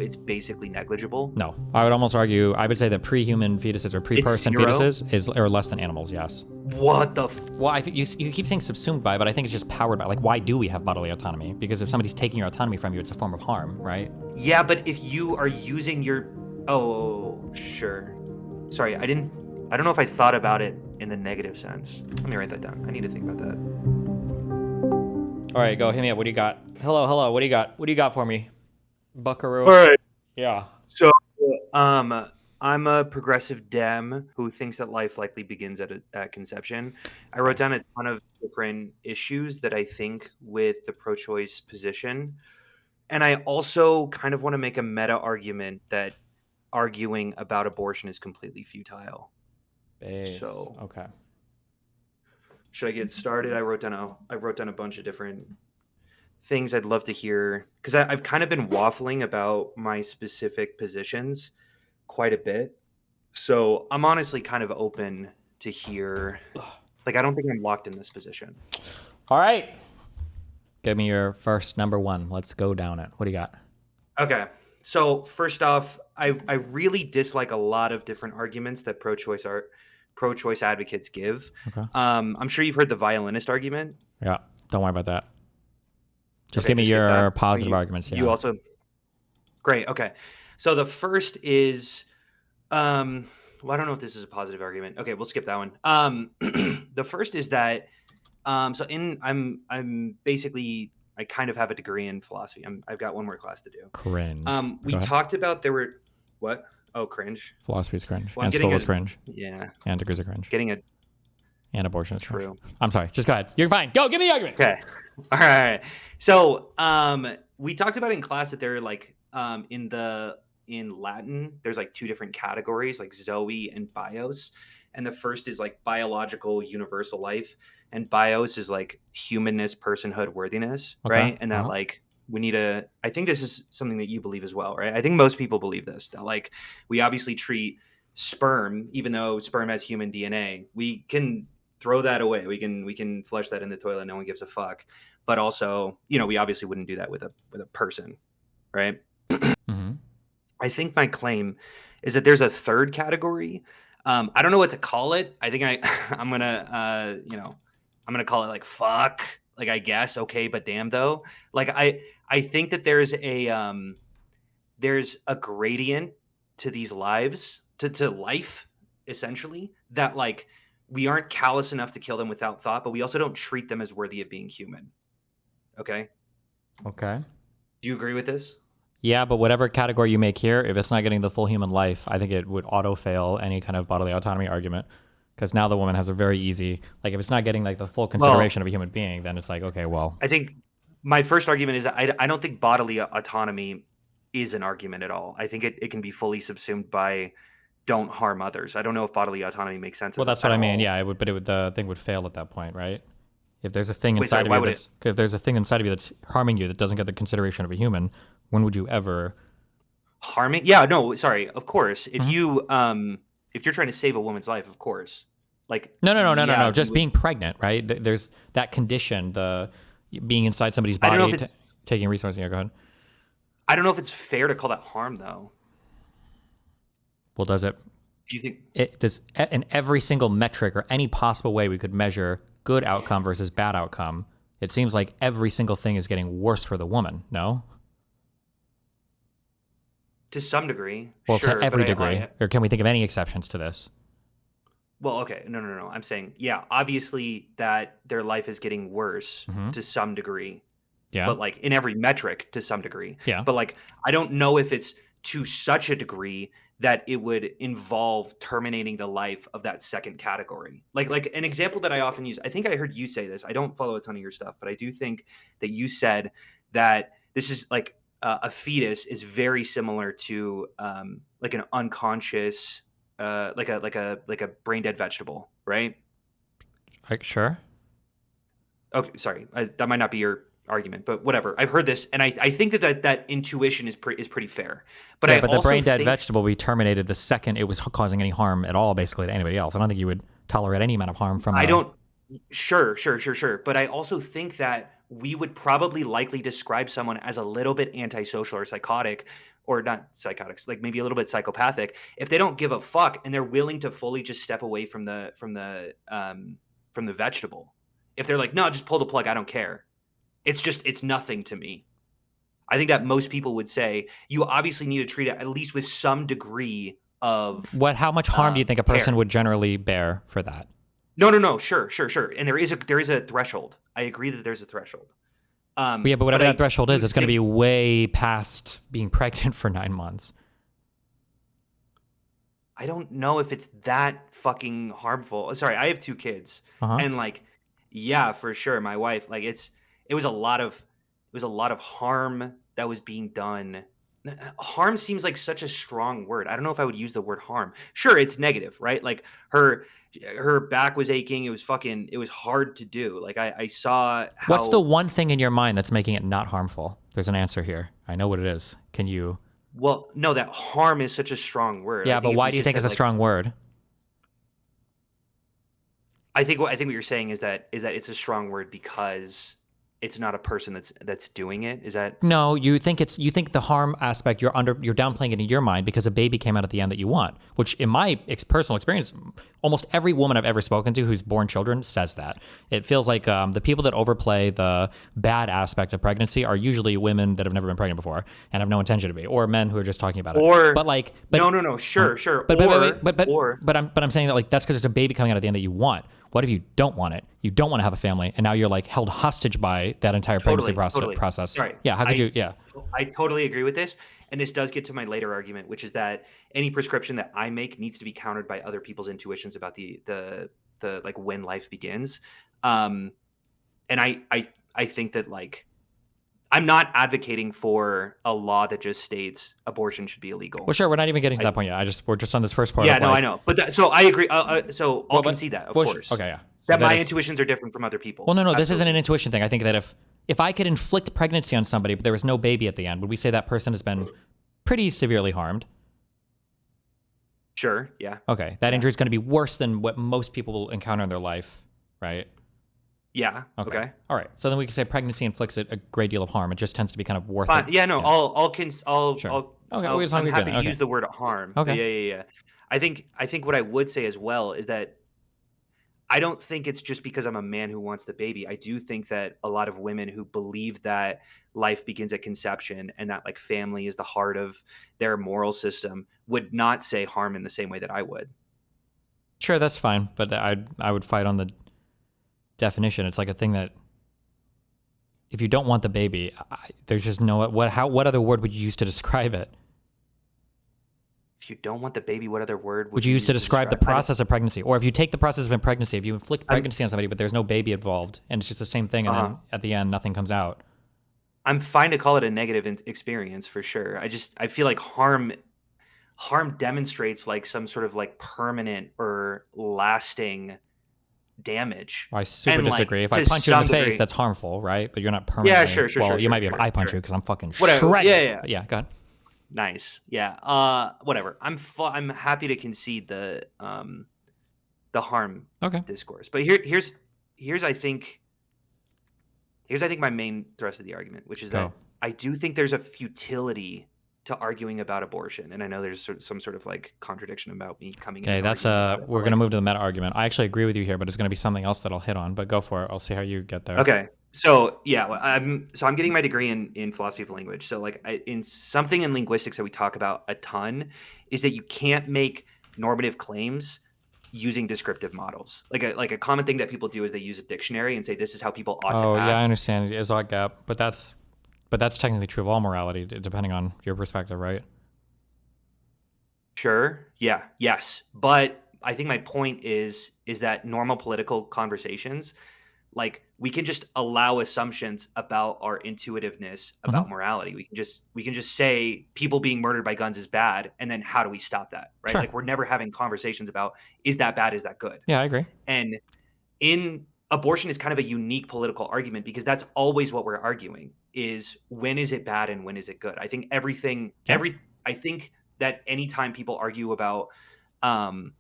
it's basically negligible. No, I would almost argue, I would say that pre-human fetuses or pre-person fetuses are less than animals, yes. What the Well, I think you keep saying subsumed by, but I think it's just powered by. Like, why do we have bodily autonomy? Because if somebody's taking your autonomy from you, it's a form of harm, right? Yeah, but if you are using your... Oh, sure. Sorry, I don't know if I thought about it in the negative sense. Let me write that down. I need to think about that. All right, go hit me up. What do you got? Hello. What do you got? What do you got for me, Buckaroo? All right. Yeah. So, I'm a progressive Dem who thinks that life likely begins at conception. I wrote down a ton of different issues that I think with the pro-choice position. And I also kind of want to make a meta argument that arguing about abortion is completely futile. So, okay. should I get started? I wrote down a bunch of different things I'd love to hear, because I've kind of been waffling about my specific positions quite a bit. So I'm honestly kind of open to hear. Like, I don't think I'm locked in this position. All right. Give me your first number one. Let's go down it. What do you got? Okay. So first off, I really dislike a lot of different arguments that pro-choice advocates give. Okay. I'm sure you've heard the violinist argument. Yeah. Don't worry about that. Just give me your positive arguments. Yeah. You also... Great. Okay. So the first is, well, I don't know if this is a positive argument. Okay, we'll skip that one. The first is that, I'm basically, I kind of have a degree in philosophy. I've got one more class to do. Cringe. We talked about what? Oh, cringe. Philosophy is cringe. Well, and school is cringe. Yeah. And degrees are cringe. And abortion is true. Cringe. I'm sorry. Just go ahead. You're fine. Go. Give me the argument. Okay. All right. So, we talked about in class that there are like, in Latin, there's like two different categories, like Zoe and Bios. And the first is like biological universal life, and Bios is like humanness, personhood, worthiness, right? And that like we need I think this is something that you believe as well, right? I think most people believe this, that like we obviously treat sperm, even though sperm has human DNA, we can throw that away. We can flush that in the toilet. No one gives a fuck. But also, we obviously wouldn't do that with a person, right? Mm-hmm. I think my claim is that there's a third category. I don't know what to call it. I think I'm gonna I'm gonna call it like fuck. Like, I guess okay, but damn though. Like I think that there's a gradient to these lives, to life, essentially, that like we aren't callous enough to kill them without thought, but we also don't treat them as worthy of being human. Okay. Do you agree with this? Yeah, but whatever category you make here, if it's not getting the full human life, I think it would auto-fail any kind of bodily autonomy argument. Because now the woman has a very easy, like, if it's not getting like the full consideration of a human being, then it's like, okay, well. I think my first argument is I don't think bodily autonomy is an argument at all. I think it can be fully subsumed by don't harm others. I don't know if bodily autonomy makes sense. Well, that's what I mean. Yeah, it would, but the thing would fail at that point, right? If there's a thing inside of you if there's a thing inside of you that's harming you that doesn't get the consideration of a human, when would you ever harming? Yeah, no, sorry. Of course, if you if you're trying to save a woman's life, of course. Like no. Just being pregnant, right? There's that condition, the being inside somebody's body, taking resources. Yeah, go ahead. I don't know if it's fair to call that harm, though. Well, does it? Do you think it does? In every single metric or any possible way we could measure good outcome versus bad outcome, it seems like every single thing is getting worse for the woman. No. To some degree. Well, sure, to every degree. Or can we think of any exceptions to this? Well, okay. No. I'm saying, yeah, obviously that their life is getting worse to some degree. Yeah. But like in every metric to some degree. Yeah. But like, I don't know if it's to such a degree that it would involve terminating the life of that second category. Like an example that I often use, I think I heard you say this. I don't follow a ton of your stuff, but I do think that you said that this is like a fetus is very similar to like an unconscious, like a brain dead vegetable, right? Like, sure. Okay, sorry, that might not be your argument, but whatever. I've heard this, and I think that intuition is pretty fair. But yeah, but the brain dead vegetable we terminated the second it was causing any harm at all, basically, to anybody else. I don't think you would tolerate any amount of harm from. Sure. But I also think that we would probably likely describe someone as a little bit antisocial or psychotic or not psychotics, like maybe a little bit psychopathic, if they don't give a fuck and they're willing to fully just step away from the vegetable, if they're like, no, just pull the plug, I don't care. It's nothing to me. I think that most people would say you obviously need to treat it at least with some degree of How much harm do you think a person care. would generally bear for that? No. Sure. And there is a threshold. I agree that there's a threshold. Yeah, but whatever that threshold is, it's going to be think, way past being pregnant for 9 months. I don't know if it's that fucking harmful. Sorry, I have 2 kids, Uh-huh. and like, yeah, for sure, my wife, like, it was a lot of harm that was being done. Harm seems like such a strong word. I don't know if I would use the word harm. Sure, it's negative, right? Like her back was aching. It was hard to do. Like I saw What's the how one thing in your mind that's making it not harmful? There's an answer here. I know what it is. Can you? well, no, that harm is such a strong word. I Yeah, but think if why we do you just think it's said a like strong word? I think what you're saying is that it's a strong word because it's not a person that's doing it. Is that No, you think the harm aspect you're downplaying it in your mind because a baby came out at the end that you want, which in my personal experience, almost every woman I've ever spoken to who's born children says that. It feels like the people that overplay the bad aspect of pregnancy are usually women that have never been pregnant before and have no intention to be, or men who are just talking about it. or But like, no, sure, sure. Or but I'm saying that like that's because there's a baby coming out at the end that you want. What if you don't want it? You don't want to have a family, and now you're like held hostage by that entire pregnancy totally. process. Sorry. Yeah, how could you? Yeah, I totally agree with this. And this does get to my later argument, which is that any prescription that I make needs to be countered by other people's intuitions about the like when life begins. Um, and I think that like I'm not advocating for a law that just states abortion should be well, illegal. sure. We're not even getting to I that point yet. We're just on this first part Yeah, of no, I like, know. But so I agree. So I'll well, but concede that, of well, course. okay, yeah. So That that my is intuitions are different from other well, people. no, this isn't an Absolutely. intuition thing. I think that if I could inflict pregnancy on somebody, but there was no baby at the end, would we say that person has been pretty severely harmed? Sure. Yeah. Okay, that Yeah. injury is going to be worse than what most people will encounter in their life, right? Yeah. Okay. Okay. All right. So then we can say pregnancy inflicts a great deal of harm. It just tends to be kind of worth Fine. it. Yeah. No. Yeah. I'll. Sure. Okay. Well, as long I'm as we agree happy on to that. use Okay. the word harm. But Okay. yeah. I think what I would say as well is that I don't think it's just because I'm a man who wants the baby. I do think that a lot of women who believe that life begins at conception and that like family is the heart of their moral system would not say harm in the same way that I would. Sure, that's fine. But I would fight on the definition. It's like a thing that if you don't want the baby, there's just no what other word would you use to describe it? If you don't want the baby, what other word Would would you you use use to to describe the describe? process of pregnancy? Or if you take the process of pregnancy, if you inflict I'm pregnancy on somebody, but there's no baby involved, and it's just the same thing, and uh then at the end, nothing comes out. I'm fine to call it a negative experience for sure. I feel like harm demonstrates like some sort of like permanent or lasting damage, I super and like disagree. If I to punch you in some the face, degree. that's harmful, right? But you're not Yeah, permanently. sure, sure, Well, sure, you sure, might be if sure, I punch you sure. because I'm fucking Whatever. Yeah, shredded. yeah. But yeah, go ahead. Nice. Yeah. Whatever. I'm happy to concede the harm Okay, discourse. But here's I think my main thrust of the argument, which is go. that I do think there's a futility to arguing about abortion, and I know there's some sort of like contradiction about me coming in Okay, and that's arguing about it. we're But gonna like, move to the meta argument. I actually agree with you here, but it's gonna be something else that I'll hit on. But go for it. I'll see how you get there. okay, so yeah, I'm getting my degree in philosophy of language. So like in something in linguistics that we talk about a ton is that you can't make normative claims using descriptive models. Like a common thing that people do is they use a dictionary and say this is how people ought to Oh yeah, I act. understand. It is odd gap, but that's technically true of all morality, depending on your perspective, right? Sure. Yeah. Yes. But I think my point is that normal political conversations, like we can just allow assumptions about our intuitiveness Hmm. about morality. We can just say people being murdered by guns is bad, and then how do we stop that? Right? Sure. Like we're never having conversations about is that bad, is that good? Yeah, I agree. And in abortion is kind of a unique political argument because that's always what we're arguing is when is it bad and when is it good. I think Yeah. I think that anytime people argue about um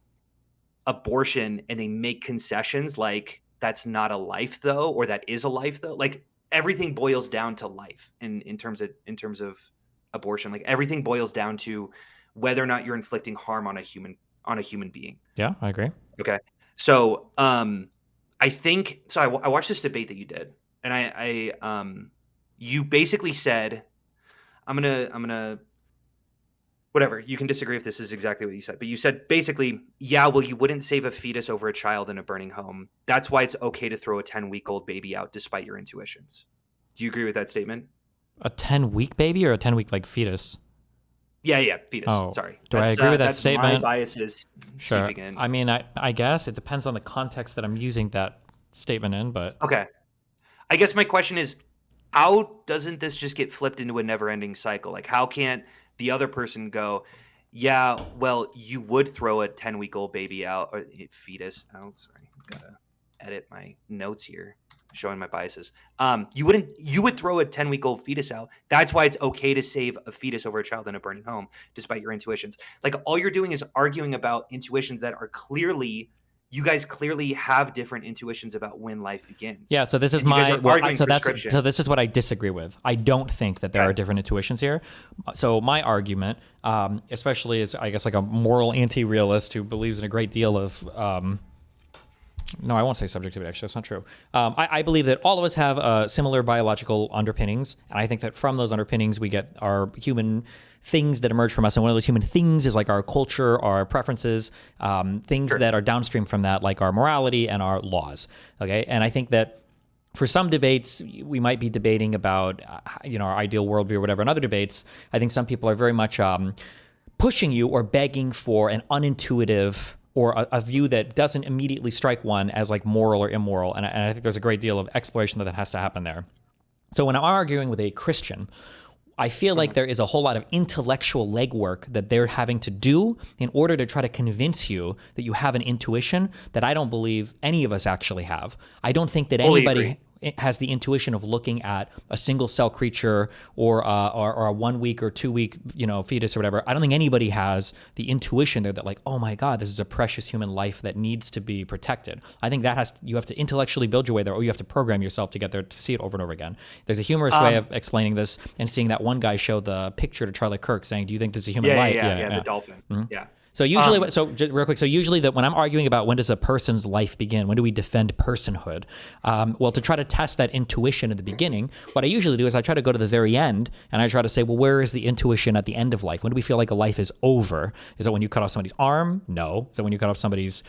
abortion and they make concessions like that's not a life though or that is a life though, like everything boils down to life in terms of abortion. Like everything boils down to whether or not you're inflicting harm on a human being. Yeah, I agree. Okay. So, I think so. I watched this debate that you did, and you basically said, I'm gonna, whatever. You can disagree if this is exactly what you said, but you said basically, yeah, well, you wouldn't save a fetus over a child in a burning home. That's why it's okay to throw a 10-week-old baby out despite your intuitions. Do you agree with that statement? A 10-week baby or a 10-week like fetus? Yeah, fetus. Oh, Sorry, do I agree with that that's my statement? biases Sure. seeping in. I mean, I guess it depends on the context that I'm using that statement in, but Okay, I guess my question is, how doesn't this just get flipped into a never-ending cycle? Like, how can't the other person go, yeah, well, you would throw a 10-week-old baby out or fetus out. Sorry, gotta edit my notes here, showing my biases. You would throw a 10-week-old fetus out. That's why it's okay to save a fetus over a child in a burning home, despite your intuitions. Like, all you're doing is arguing about intuitions that are clearly, you guys clearly have different intuitions about when life begins. yeah, so this is And you guys my are arguing so prescriptions. this is what I disagree with. I don't think that there are Okay. different intuitions here. So my argument, especially as I guess like a moral anti-realist who believes in a great deal of no, I won't say subjectivity. Actually, that's not true. I believe that all of us have similar biological underpinnings, and I think that from those underpinnings we get our human things that emerge from us. And one of those human things is like our culture, our preferences, things Sure. that are downstream from that, like our morality and our laws. Okay, and I think that for some debates, we might be debating about, our ideal worldview or whatever. In other debates, I think some people are very much pushing you or begging for an unintuitive or a view that doesn't immediately strike one as like moral or immoral. And I think there's a great deal of exploration that has to happen there. So when I'm arguing with a Christian, I feel like there is a whole lot of intellectual legwork that they're having to do in order to try to convince you that you have an intuition that I don't believe any of us actually have. I don't think that Fully anybody agree. has the intuition of looking at a single cell creature or a 1 week or 2 week fetus or whatever. I don't think anybody has the intuition there that like, oh my god, this is a precious human life that needs to be protected. I think that you have to intellectually build your way there, or you have to program yourself to get there to see it over and over again. There's a humorous way of explaining this and seeing that one guy show the picture to Charlie Kirk saying, do you think this is a human life? Yeah. The dolphin. Yeah. So usually, just real quick. So usually, that when I'm arguing about when does a person's life begin, when do we defend personhood? Well, to try to test that intuition at the beginning, what I usually do is I try to go to the very end and I try to say, well, where is the intuition at the end of life? When do we feel like a life is over? Is it when you cut off somebody's arm? No. Is it when you cut off somebody's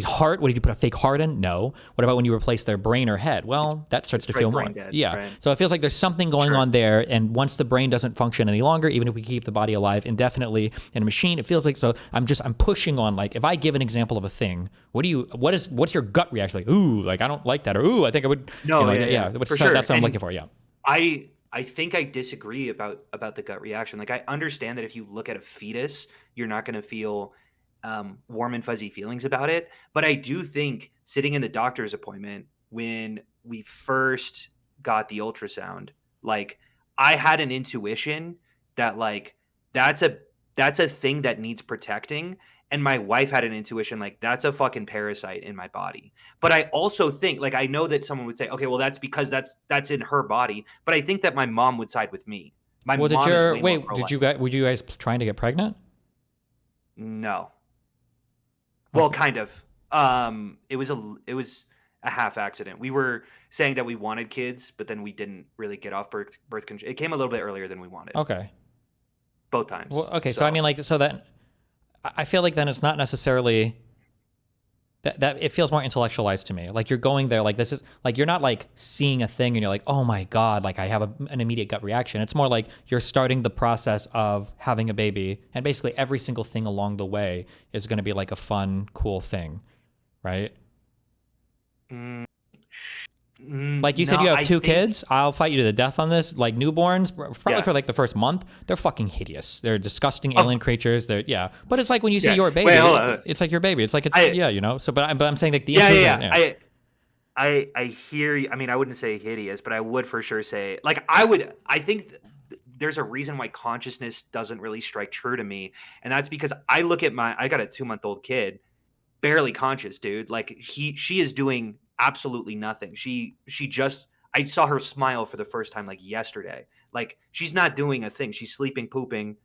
heart? What did you put a fake heart in? No. What about when you replace their brain or head? Well, that starts to feel more. Dead, Yeah. right? So it feels like there's something going on there, and once the brain doesn't function any longer, even if we keep the body alive indefinitely in a machine, it feels like so. I'm pushing on, like, if I give an example of a thing, what's your gut reaction? Like, ooh, like I don't like that, or ooh, I think I would. No, For sure. That's what I'm looking for. Yeah. I think I disagree about the gut reaction. Like, I understand that if you look at a fetus, you're not going to feel warm and fuzzy feelings about it. But I do think sitting in the doctor's appointment when we first got the ultrasound, like, I had an intuition that like that's a thing that needs protecting. And my wife had an intuition like that's a fucking parasite in my body. But I also think, like, I know that someone would say, okay, well, that's because that's in her body. But I think that my mom would side with me. My Well, mom is way more did pro-life. were you guys trying to get pregnant? No. Well, kind of. It was a half accident. We were saying that we wanted kids, but then we didn't really get off birth control. It came a little bit earlier than we wanted. Okay. Both times. Well, okay. So I mean, like, so that I feel like then it's not necessarily that it feels more intellectualized to me. Like, you're going there, like, this is like, you're not like seeing a thing and you're like, oh my god, like I have an immediate gut reaction. It's more like you're starting the process of having a baby, and basically every single thing along the way is going to be like a fun, cool thing, right? Like you said, No, you have I two think kids. I'll fight you to the death on this. Like, newborns, probably Yeah. for like the first month, they're fucking hideous. They're disgusting alien creatures. But it's like when you see Yeah. your baby, Wait, hold on. it's like your baby. It's like So, but I'm saying like the Yeah. intuition. I hear you. I mean, I wouldn't say hideous, but I would for sure say, like, I think there's a reason why consciousness doesn't really strike true to me, and that's because I look at I got a 2-month-old kid, barely conscious, dude. Like, she is doing absolutely nothing. She just, I saw her smile for the first time like yesterday. Like she's not doing a thing. She's sleeping, pooping,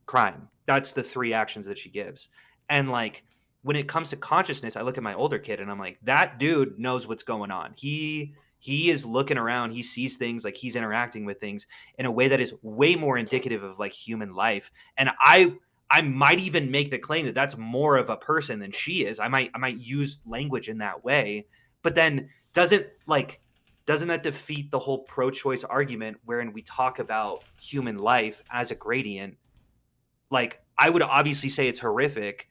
crying. That's the three actions that she gives. And like when it comes to consciousness, I look at my older kid and I'm like, that dude knows what's going on. He is looking around, he sees things, like he's interacting with things in a way that is way more indicative of like human life. And I might even make the claim that that's more of a person than she is. I might use language in that way. But then doesn't that defeat the whole pro-choice argument wherein we talk about human life as a gradient? Like I would obviously say it's horrific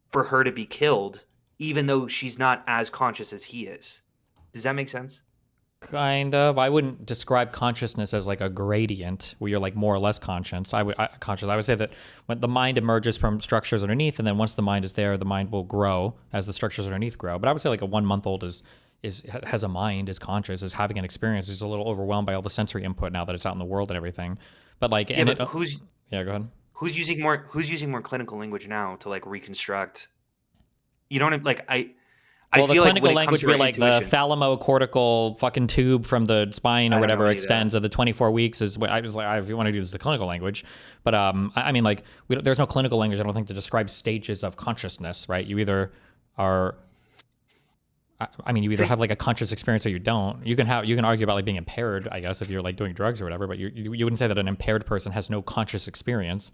for her to be killed even though she's not as conscious as he is. Does that make sense? Kind of. I wouldn't describe consciousness as like a gradient where you're like more or less conscious. I would say that when the mind emerges from structures underneath, and then once the mind is there, the mind will grow as the structures underneath grow. But I would say like a 1 month old has a mind, is conscious, is having an experience, is a little overwhelmed by all the sensory input now that it's out in the world and everything. But like, Yeah, and but it, yeah, go ahead. who's using more clinical language now to like reconstruct? You don't like I Well, the feel like when clinical it comes language to would our be like the intuition, thalamocortical fucking tube from the spine or I don't know whatever any of that. extends of the 24 weeks is what I was like, if you want to use the clinical language. But I mean, like, there's no clinical language, I don't think, to describe stages of consciousness, right? You either are, I mean, you either have like a conscious experience or you don't. You can argue about like being impaired, I guess, if you're like doing drugs or whatever, but you wouldn't say that an impaired person has no conscious experience.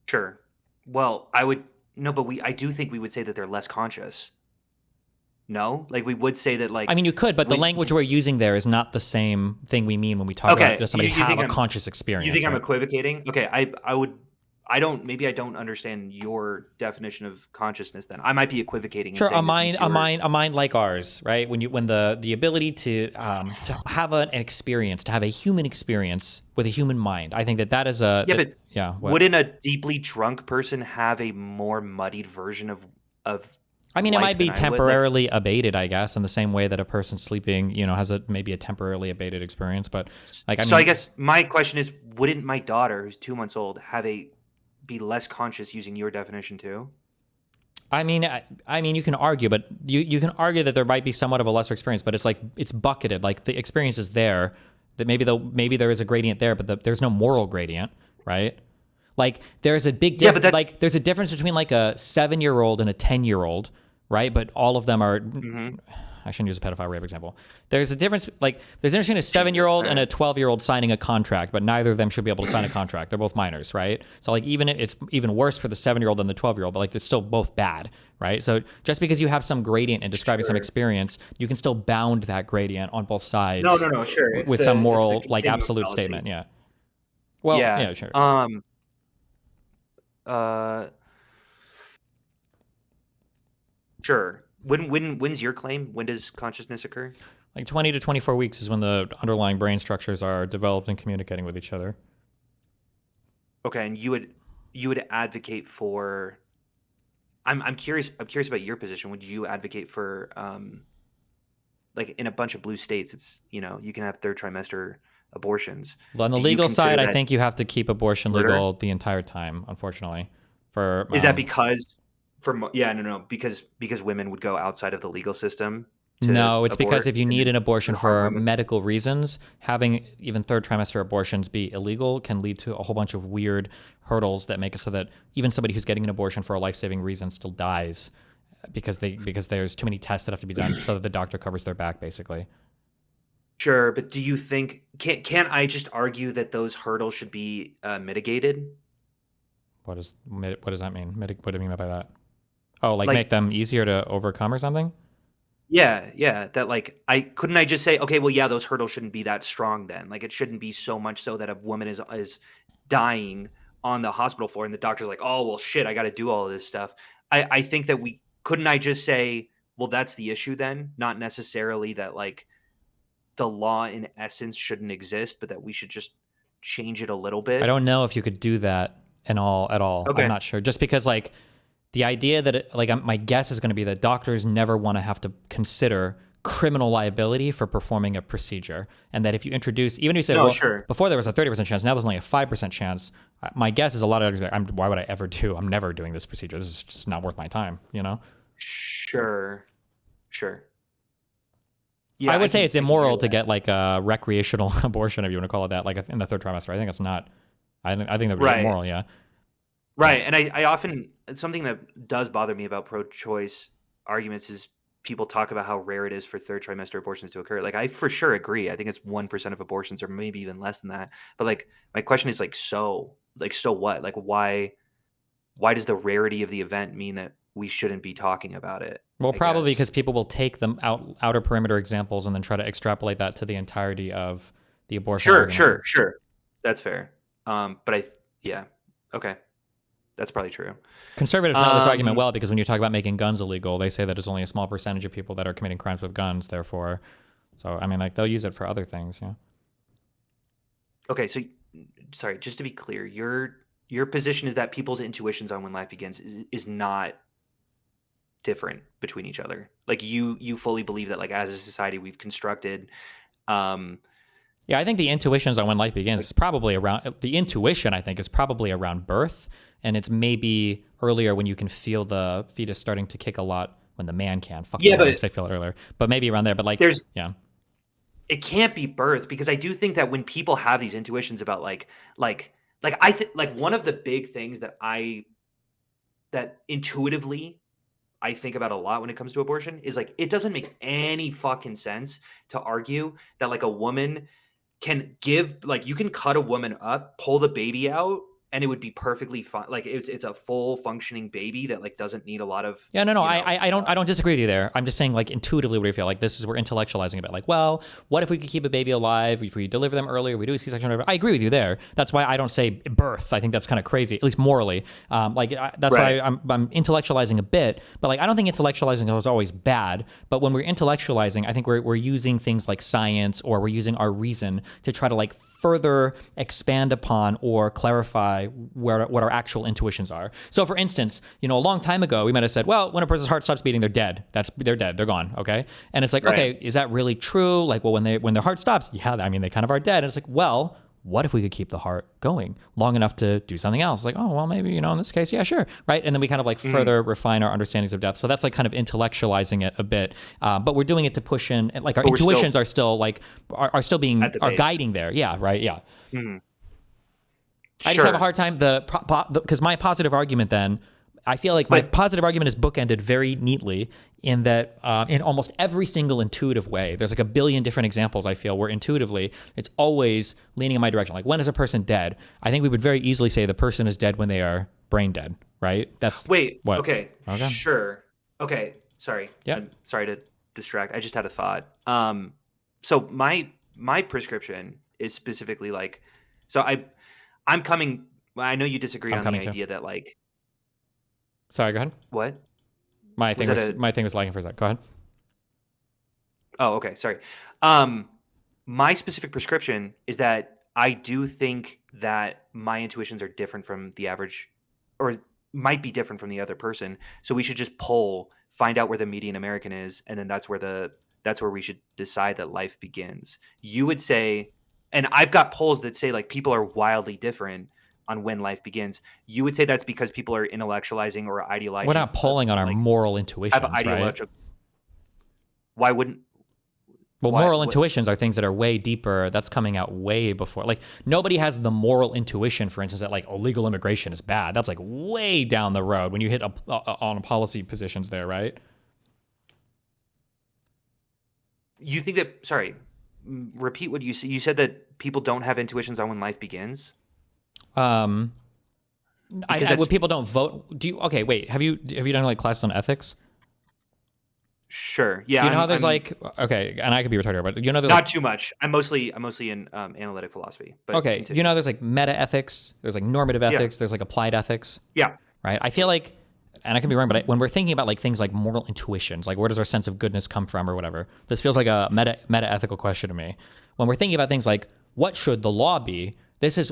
Sure. Well, I would no, but I do think we would say that they're less conscious. No? Like we would say that I like mean, you could, but the when language we're using there is not the same thing we mean when we talk about okay, does somebody you have think a I'm conscious you think experience, I'm right? equivocating? Okay, I would I don't maybe I don't understand your definition of consciousness then. I might be equivocating and Sure, saying that these two are a mind like ours, right? When the ability to have an experience, to have a human experience with a human mind, I think that is yeah, but yeah. What? wouldn't a deeply drunk person have a more muddied version of I mean, it life might than be I would? Like temporarily abated, I guess, in the same way that a person sleeping, has maybe a temporarily abated experience. But like, I so I mean, guess my question is, wouldn't my daughter, who's 2 months old, have a be less conscious using your definition too? I mean, you can argue, but you can argue that there might be somewhat of a lesser experience, but it's like it's bucketed. Like the experience is there. That maybe there is a gradient there, but there's no moral gradient, right? Like there's a big Yeah, but that's like there's a difference between like a 7-year-old and a 10-year-old, right? But all of them are. mhm. I shouldn't use a pedophile rape example. There's a difference, like there's a difference between a Jesus, 7-year-old all and a right. 12-year-old signing a contract, but neither of them should be able to sign a contract. They're both minors, right? So like even it's even worse for the 7-year-old than the 12-year-old, but like they're still both bad, right? So just because you have some gradient in describing some Sure. experience, you can still bound that gradient on both No, sides no, no, sure. with some It's the moral, like continuum absolute fallacy. statement. Yeah. Well, Yeah. yeah, sure. Uh sure. When's your claim? When does consciousness occur? Like 20 to 24 weeks is when the underlying brain structures are developed and communicating with each other. Okay, and you would advocate for I'm curious about your position. Would you advocate for like in a bunch of blue states it's, you can have third trimester abortions. Well, on the Do you legal consider side, I that think you have to keep abortion murder? legal the entire time, unfortunately. For Is that because yeah, no, no, because women would go outside of the legal system to no, it's because abort if you and need then an abortion and harm for women? medical reasons, having even third trimester abortions be illegal can lead to a whole bunch of weird hurdles that make it so that even somebody who's getting an abortion for a life-saving reason still dies because there's too many tests that have to be done so that the doctor covers their back, basically. Sure, but do you think can't I just argue that those hurdles should be mitigated? What does that mean? What do you mean by that? Oh, like make Like them easier to overcome or something? yeah, yeah, that like I just say, okay, well, yeah, those hurdles shouldn't be that strong then. Like it shouldn't be so much so that a woman is dying on the hospital floor and the doctor's like, oh well shit, I gotta do all of this stuff. I think that we couldn't I just say, well, that's the issue then, not necessarily that like the law in essence shouldn't exist, but that we should just change it a little I bit. don't know if you could do that at all. I'm Okay. not sure. Just because like the idea that my guess is going to be that doctors never want to have to consider criminal liability for performing a procedure, and that if you introduce, even if you say, No, well, sure. before there was a 30% chance, now there's only a 5% chance. My guess is a lot of doctors are like, why would I ever do? I'm never doing this procedure. This is just not worth my time. You know. Sure. Sure. I Yeah, would say it's I can hear immoral to that. get like a recreational abortion, if you want to call it that, like in the third trimester. I think it's not. I think that would be Right. immoral. Yeah. Right, and I often something that does bother me about pro-choice arguments is people talk about how rare it is for third trimester abortions to occur. Like, I for sure agree. I think it's 1% of abortions or maybe even less than that. But, like, my question is, so what? Like, why does the rarity of the event mean that we shouldn't be talking about it, Well, I probably because guess? people will take them outer perimeter examples and then try to extrapolate that to the entirety of the abortion Sure, argument. sure, sure. That's fair. But yeah. Okay. That's probably true. Conservatives know this argument Um, well because when you talk about making guns illegal, they say that it's only a small percentage of people that are committing crimes with guns. Therefore, so I mean, like they'll use it for other things. Yeah. okay, so sorry, just to be clear, your position is that people's intuitions on when life begins is not different between each other. Like you fully believe that like as a society we've constructed um Yeah, I think the intuitions on when life begins like is probably around the intuition. I think is probably around birth, and it's maybe earlier when you can feel the fetus starting to kick a lot when the man can. Fuck the yeah, woman but because they feel it earlier, but maybe around there. But like, there's yeah, it can't be birth because I do think that when people have these intuitions about like I think like one of the big things that intuitively I think about a lot when it comes to abortion is like it doesn't make any fucking sense to argue that like a woman can give like you can cut a woman up, pull the baby out, and it would be perfectly fine. Like it's a full functioning baby that like doesn't need a lot of yeah, no, you know. I don't disagree with you there. I'm just saying, like, intuitively, what do you feel? Like, this is we're intellectualizing a bit. Like, well, what if we could keep a baby alive? If we deliver them earlier, we do a C-section, whatever. I agree with you there. That's why I don't say birth. I think that's kind of crazy, at least morally. That's Right. why I'm intellectualizing a bit. But like, I don't think intellectualizing is always bad. But when we're intellectualizing, I think we're using things like science or we're using our reason to try to like further expand upon or clarify what our actual intuitions are. So, for instance, a long time ago, we might have said, well, when a person's heart stops beating, they're dead. They're dead. They're gone. Okay. And it's like, Right. okay, is that really true? Like, well, when their heart stops, yeah, I mean, they kind of are dead. And it's like, well, what if we could keep the heart going long enough to do something else? Like, oh, well, maybe, in this case, yeah, sure. Right. And then we kind of like Mhm. further refine our understandings of death. So that's like kind of intellectualizing it a bit. But we're doing it to push in, like our But we're still intuitions are still like, are still at the are base. guiding there. Yeah. Right. Yeah. Mhm. I just have a Sure. hard time because my positive argument then, I feel like my But positive argument is bookended very neatly in that in almost every single intuitive way, there's like a billion different examples I feel where intuitively it's always leaning in my direction. Like when is a person dead? I think we would very easily say the person is dead when they are brain dead, right? That's wait, what. okay. Okay. Sure. Okay. Sorry. Yep. I'm sorry to distract. I just had a thought. So my prescription is specifically like so I'm coming I know you disagree I'm on the coming to. idea that like Sorry, go ahead. what? My Was thing that was a my thing was lagging for a sec. Go ahead. Oh, okay, sorry. Um, my specific prescription is that I do think that my intuitions are different from the average, or might be different from the other person. So we should just poll, find out where the median American is, and then that's where we should decide that life begins. You would say, and I've got polls that say like people are wildly different on when life begins. You would say that's because people are intellectualizing or We're ideologizing, not polling on our like moral have intuitions, right? ideological. Why wouldn't Well, why? moral What? intuitions are things that are way deeper. That's coming out way before. Like nobody has the moral intuition, for instance, that like illegal immigration is bad. That's like way down the road when you hit on policy positions there, right? You think that sorry, repeat what you said. You said that people don't have intuitions on when life begins? Um, Because when that's people don't vote, do you? Okay, wait. Have you done like classes on ethics? sure. Do Yeah, you know how there's I'm like okay, and I could be retarded, but you know there's like not too much. I'm mostly in analytic philosophy, but okay, continue. there's like meta ethics, there's like normative Yeah. ethics, there's like applied ethics, Yeah. right? I feel like, and I can be wrong, but when we're thinking about like things like moral intuitions, like where does our sense of goodness come from or whatever, this feels like a meta ethical question to me. When we're thinking about things like what should the law be,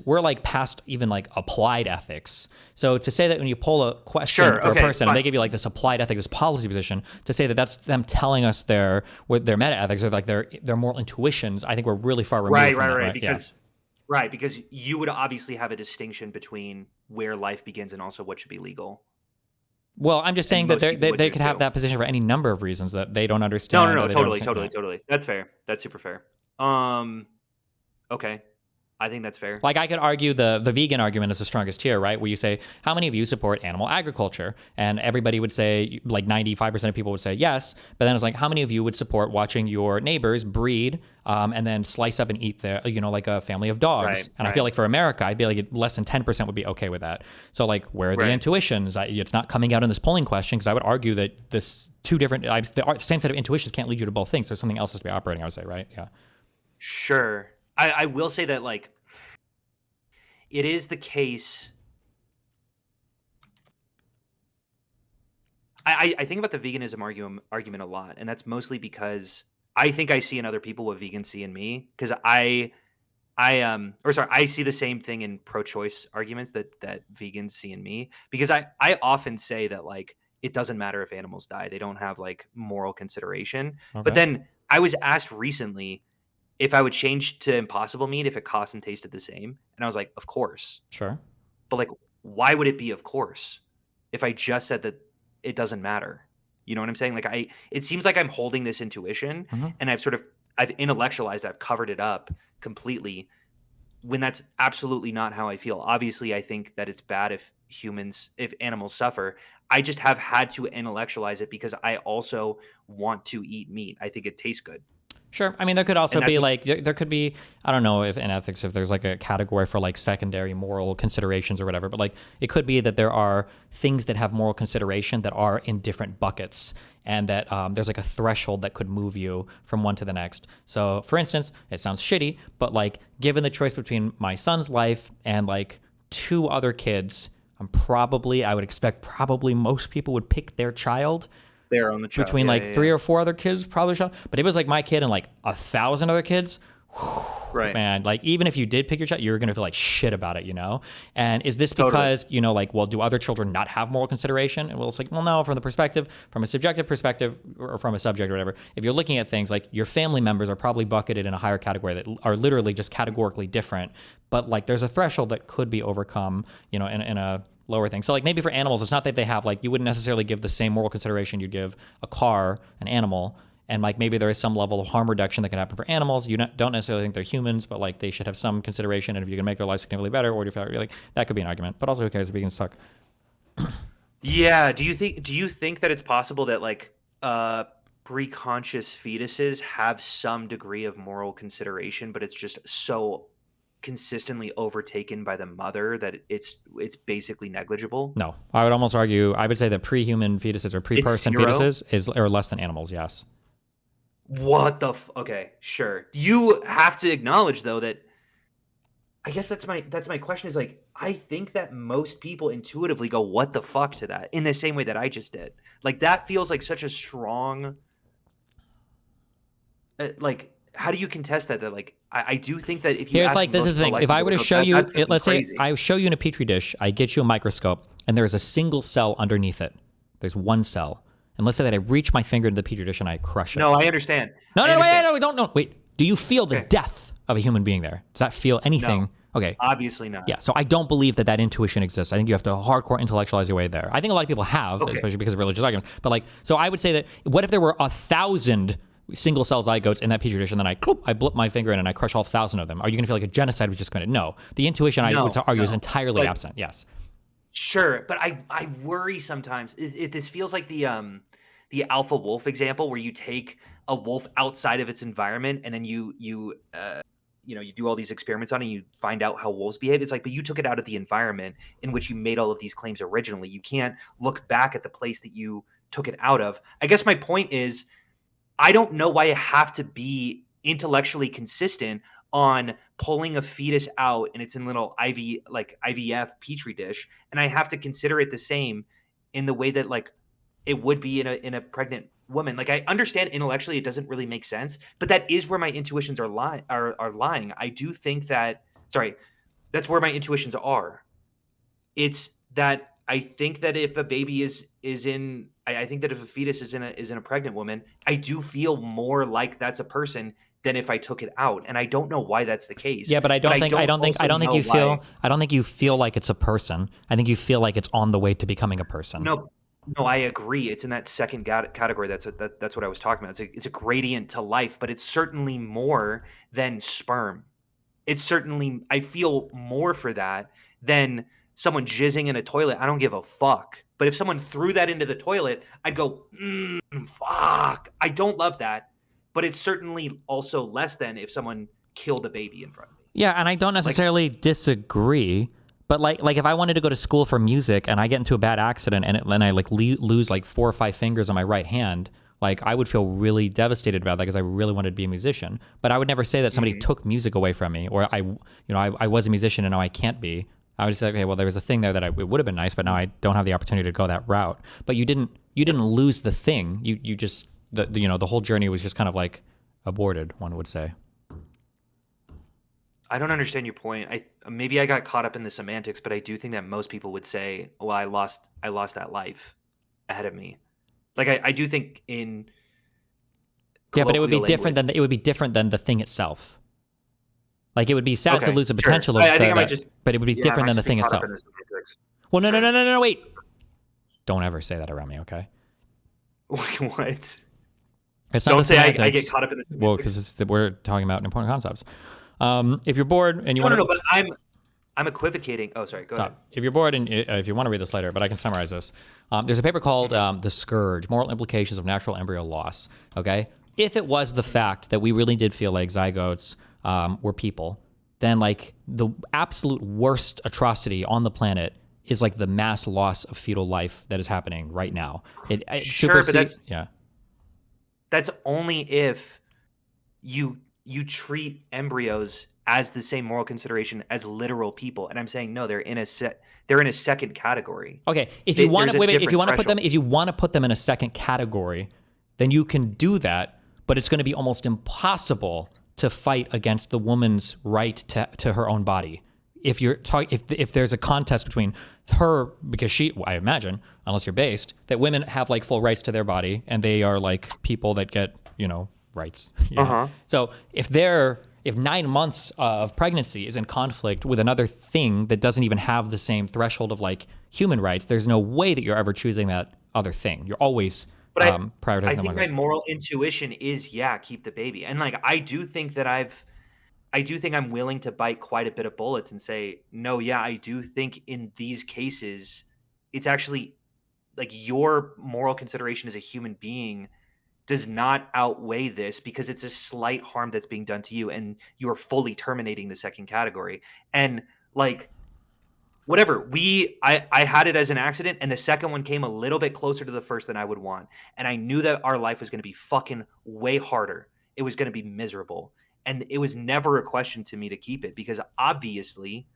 we're like past even like applied ethics. So to say that when you pull a question Sure. for a Okay. person and Fine. they give you like this applied ethic, this policy position, to say that that's them telling us their meta ethics or like their moral intuitions, I think we're really far removed Right, from right, that, right. right? Yeah. Because you would obviously have a distinction between where life begins and also what should be legal. Well, I'm just and saying that most people would they do could have too. that position for any number of reasons that they don't No, no, understand or no, they don't totally, understand. totally, Yeah. totally. That's fair. That's super fair. Um, okay, I think that's fair. Like I could argue the vegan argument is the strongest here, right? Where you say, how many of you support animal agriculture? And everybody would say, like 95% of people would say yes. But then it's like, how many of you would support watching your neighbors breed and then slice up and eat their, like a family of Right, dogs? And I feel right, like for America, I'd be like less than 10% would be okay with that. So like, where are the right. intuitions? It's not coming out in this polling question because I would argue that this two different, the same set of intuitions can't lead you to both things. There's something else has to be operating, I would say, right? Yeah. Sure. I will say that like it is the case. I think about the veganism argument a lot, and that's mostly because I think I see in other people what vegans see in me. Because I see the same thing in pro-choice arguments that vegans see in me. Because I often say that like it doesn't matter if animals die; they don't have like moral consideration. But Okay. then I was asked recently if I would change to impossible meat if it cost and tasted the same, and I was like, of course. Sure. But like, why would it be of course if I just said that it doesn't matter? You know what I'm saying? Like it seems like I'm holding this intuition Mm-hmm. and I've intellectualized, I've covered it up completely when that's absolutely not how I feel. Obviously, I think that it's bad if animals suffer. I just have had to intellectualize it because I also want to eat meat. I think it tastes good. Sure. I mean, there could also And be that's like there could be, I don't know if in ethics if there's like a category for like secondary moral considerations or whatever, but like it could be that there are things that have moral consideration that are in different buckets, and that there's like a threshold that could move you from one to the next. So, for instance, it sounds shitty, but like given the choice between my son's life and like two other kids, I would expect probably most people would pick their child there on the child. between Yeah, like yeah, three yeah. or four other kids probably shot. But if it was like my kid and like 1,000 other kids, Right. man, like even if you did pick your child, you're gonna feel like shit about it. And is this Totally. because like, well, do other children not have moral consideration? And well, it's like, well, no, from a subjective perspective, or from a subject or whatever. If you're looking at things like your family members are probably bucketed in a higher category that are literally just categorically different, but like there's a threshold that could be overcome, in a lower thing. So like maybe for animals, it's not that they have like, you wouldn't necessarily give the same moral consideration you'd give a car, an animal. And like maybe there is some level of harm reduction that can happen for animals. You don't necessarily think they're humans, but like they should have some consideration. And if you can make their life significantly better, or if you're like, that could be an argument. But also, who cares if vegans suck? Yeah. Do you think that it's possible that like preconscious fetuses have some degree of moral consideration, but it's just so consistently overtaken by the mother that it's basically negligible? No, I would almost argue. I would say that pre-human fetuses or It's pre-person zero. fetuses are less than animals. Yes. What the okay, sure. You have to acknowledge though that I guess that's my question is like I think that most people intuitively go what the fuck to that in the same way that I just did. Like that feels like such a strong like how do you contest that like I do think that if you Here's ask like this is most the thing. pro-life If I people were they to go show that you, that's fucking let's say crazy. I show you in a petri dish, I get you a microscope, and there is a single cell underneath it. There's one cell, and let's say that I reach my finger into the petri dish and I crush it. No, I understand. No, I no, wait, understand. no, don't, no, wait. Do you feel the Okay. death of a human being there? Does that feel No. anything? Okay. Obviously not. Yeah, so I don't believe that intuition exists. I think you have to hardcore intellectualize your way there. I think a lot of people have, Okay. especially because of religious arguments. But like, so I would say that what if there were 1,000 single cell zygotes in that petri dish, and then I blip my finger in and I crush all 1,000 of them? Are you going to feel like a genocide was just committed? No. The intuition I would No, argue is no. entirely But absent. Yes. sure, but I worry sometimes. This feels like the alpha wolf example where you take a wolf outside of its environment and then you do all these experiments on it and you find out how wolves behave. It's like, but you took it out of the environment in which you made all of these claims originally. You can't look back at the place that you took it out of. I guess my point is I don't know why I have to be intellectually consistent on pulling a fetus out and it's in little IVF petri dish, and I have to consider it the same in the way that like it would be in a pregnant woman. Like I understand intellectually it doesn't really make sense, but that is where my intuitions are lying. I do think that sorry, that's where my intuitions are. It's that I think that if a baby is in I think that if a fetus is in a pregnant woman, I do feel more like that's a person than if I took it out. And I don't know why that's the case. Yeah, but But I don't I also don't think know you why feel, I don't think you feel like it's a person. I think you feel like it's on the way to becoming a person. no No, I agree. It's in that second category. That's what I was talking about. It's a gradient to life, but it's certainly more than sperm. It's certainly I feel more for that than someone jizzing in a toilet. I don't give a fuck. But if someone threw that into the toilet, I'd go, fuck. I don't love that. But it's certainly also less than if someone killed a baby in front of me. Yeah, and I don't Like, necessarily disagree. But like if I wanted to go to school for music and I get into a bad accident and I like lose like 4 or 5 fingers on my right hand, like I would feel really devastated about that because I really wanted to be a musician. But I would never say that somebody took music away from me, or I was a musician and now I can't be. I would just say, okay, well, there was a thing there that it would have been nice, but now I don't have the opportunity to go that route. But you didn't lose the thing. You just the whole journey was just kind of like aborted, one would say. I don't understand your point. Maybe I got caught up in the semantics, but I do think that most people would say, "Well, I lost that life ahead of me." Like I do think in Yeah, but it would be colloquial different language. than the thing itself. Like it would be sad to Okay, lose the sure. potential of I think I might just but it would be yeah, I different might than the just be thing caught up itself. in the semantics. Well, no, no, no, Sure. no, no, no, wait. Don't ever say that around me, okay? What? It's not Don't the say I get semantics. caught up in the Well, semantics. because we're talking about important concepts. If you're bored and you No, want no, no. to But I'm equivocating. Oh, sorry. Go ahead. stop. If you're bored and if you want to read this later, but I can summarize this. There's a paper called "The Scourge: Moral Implications of Natural Embryo Loss." Okay, if it was the fact that we really did feel like zygotes were people, then like the absolute worst atrocity on the planet is like the mass loss of fetal life that is happening right now. It Sure, but supersedes. Yeah. that's only if you treat embryos as the same moral consideration as literal people. And I'm saying no, they're in a second category. Okay, if you want There's to a wait, if you different want to put them, threshold. if you want to put them in a second category, then you can do that. But it's going to be almost impossible to fight against the woman's right to her own body. If you're if there's a contest between her, because I imagine, unless you're based, that women have like full rights to their body and they are like people that get rights. So if 9 months of pregnancy is in conflict with another thing that doesn't even have the same threshold of like human rights, there's no way that you're ever choosing that other thing. You're always But prioritizing I the think one my rights. moral intuition is keep the baby. And like I do think I'm willing to bite quite a bit of bullets and say, no, I do think in these cases, it's actually like your moral consideration as a human being does not outweigh this because it's a slight harm that's being done to you and you're fully terminating the second category. And like, whatever, I had it as an accident and the second one came a little bit closer to the first than I would want. And I knew that our life was going to be fucking way harder. It was going to be miserable. And it was never a question to me to keep it because obviously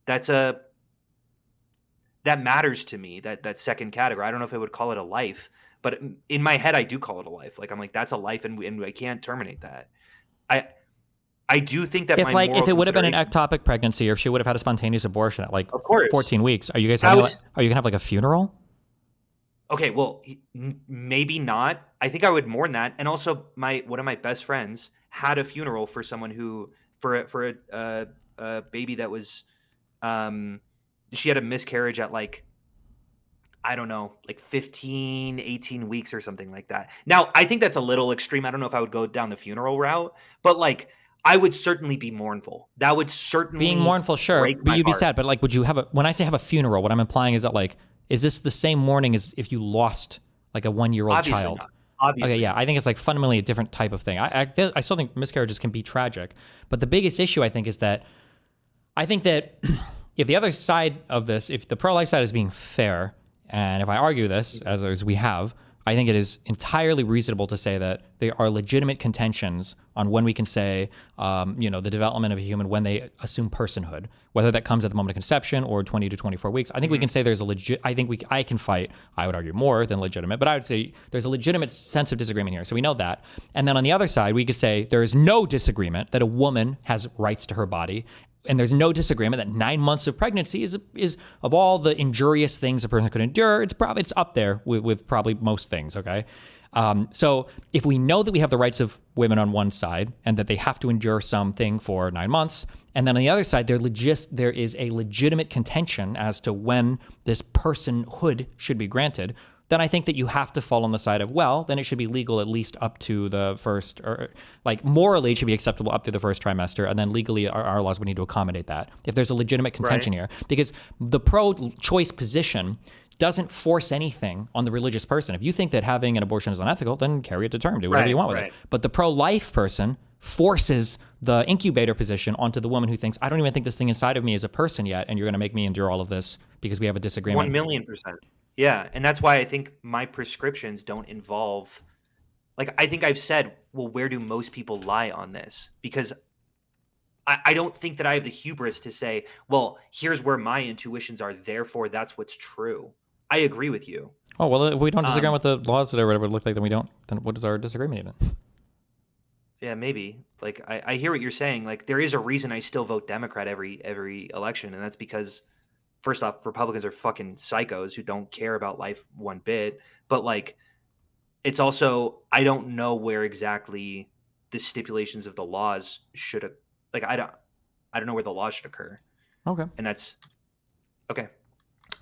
that's that matters to me, that second category. I don't know if I would call it a life, but in my head I do call it a life. Like I'm like that's a life and I can't terminate that. I I do think that my If moral it would have been an consideration, ectopic pregnancy, or if she would have had a spontaneous abortion at like of course, 14 weeks, are you guys that having was are you gonna have like a funeral? okay. Well, maybe not. I think I would mourn that. And also, my one of my best friends had a funeral for someone who for a baby that was um she had a miscarriage at like I don't know, like 15, 18 weeks or something like that. Now, I think that's a little extreme. I don't know if I would go down the funeral route, but like I would certainly be mournful. That would Being certainly mournful, sure, break but my you'd be heart. sad. But like, would you have when I say have a funeral, what I'm implying is that like, is this the same mourning as if you lost like a 1-year-old Obviously child? not. Okay, Obviously yeah, I not. think it's like fundamentally a different type of thing. I still think miscarriages can be tragic, but the biggest issue I think is that I think that if the other side of this, if the pro-life side is being fair, and if I argue this, as we have, I think it is entirely reasonable to say that there are legitimate contentions on when we can say, the development of a human when they assume personhood, whether that comes at the moment of conception or 20 to 24 weeks. I think we can say there's a legit. I can fight. I would argue more than legitimate, but I would say there's a legitimate sense of disagreement here. So we know that. And then on the other side, we could say there is no disagreement that a woman has rights to her body, and there's no disagreement that 9 months of pregnancy is of all the injurious things a person could endure, it's up there with probably most things. Okay, so if we know that we have the rights of women on one side and that they have to endure something for 9 months, and then on the other side there is a legitimate contention as to when this personhood should be granted, then I think that you have to fall on the side of, well, then it should be legal at least up to the first, or like morally it should be acceptable up to the first trimester, and then legally our laws would need to accommodate that if there's a legitimate contention here. Because the pro-choice position doesn't force anything on the religious person. If you think that having an abortion is unethical, then carry it to term, do whatever you want with it. But the pro-life person forces the incubator position onto the woman who thinks, I don't even think this thing inside of me is a person yet, and you're going to make me endure all of this because we have a disagreement. 1,000,000%. Yeah, and that's why I think my prescriptions don't involve, like, I think I've said, well, where do most people lie on this? Because I don't think that I have the hubris to say, well, here's where my intuitions are, therefore that's what's true. I agree with you. Oh, well, if we don't disagree with the laws or whatever it look like, then we don't, then what is our disagreement even? Yeah, maybe. Like, I hear what you're saying. Like, there is a reason I still vote Democrat every election, and that's because, first off, Republicans are fucking psychos who don't care about life one bit. But, like, it's also, I don't know where exactly the stipulations of the laws should, like, I don't know where the laws should occur. Okay. And that's okay.